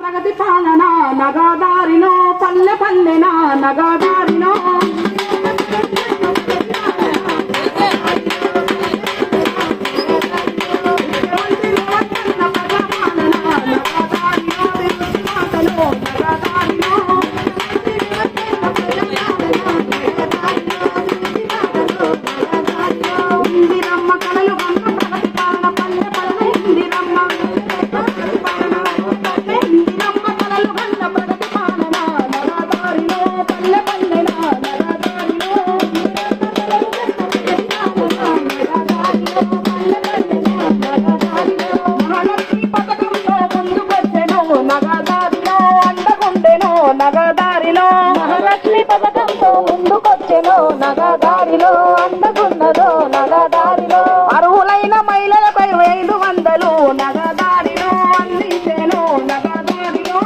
ప్రగతి పాలన నగదారిలో పల్లె పల్లెన నగదారిలో నగదారిలో మహాలక్ష్మి పథకంతో ముందుకొచ్చెను నగదారిలో అందకున్నదో నగదారిలో అర్హులైన మహిళలపై 500 నగదారిలో అందించెను నగదారిలో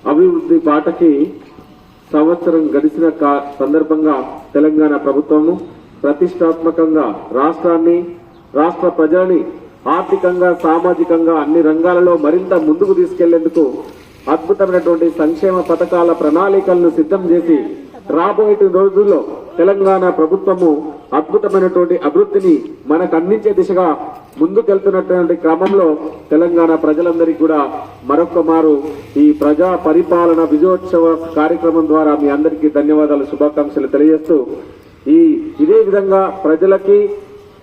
అభివృద్ధి బాటకి సంవత్సరం గడిచిన సందర్భంగా తెలంగాణ ప్రభుత్వము ప్రతిష్టాత్మకంగా రాష్ట్రాన్ని రాష్ట్ర ప్రజలని ఆర్థికంగా సామాజికంగా అన్ని రంగాలలో మరింత ముందుకు తీసుకెళ్లేందుకు అద్భుతమైనటువంటి సంక్షేమ పథకాల ప్రణాళికలను సిద్ధం చేసి రాబోయే రోజుల్లో తెలంగాణ ప్రభుత్వము అద్భుతమైనటువంటి అభివృద్ధిని మనకు అందించే దిశగా ముందుకెళ్తున్నటువంటి క్రమంలో తెలంగాణ ప్రజలందరికీ కూడా మరొక మారు ఈ ప్రజా పరిపాలన విజయోత్సవ కార్యక్రమం ద్వారా మీ అందరికీ ధన్యవాదాలు శుభాకాంక్షలు తెలియజేస్తూ ఇదే విధంగా ప్రజలకి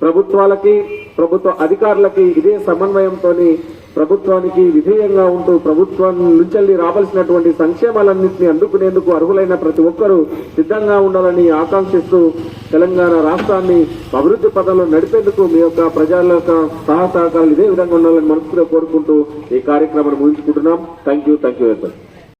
ప్రభుత్వాలకి ప్రభుత్వ అధికారులకి ఇదే సమన్వయంతో ప్రభుత్వానికి విధేయంగా ఉంటూ ప్రభుత్వం నుంచి రావాల్సినటువంటి సంక్షేమాలన్నింటినీ అందుకునేందుకు అర్హులైన ప్రతి ఒక్కరూ సిద్ధంగా ఉండాలని ఆకాంక్షిస్తూ తెలంగాణ రాష్ట్రాన్ని అభివృద్ధి పథంలో నడిపేందుకు మీ యొక్క ప్రజల యొక్క సహకారాలు ఇదే విధంగా ఉండాలని మనస్ఫూర్తిగా కోరుకుంటూ ఈ కార్యక్రమాన్ని ముగించుకుంటున్నాం. Thank you very much.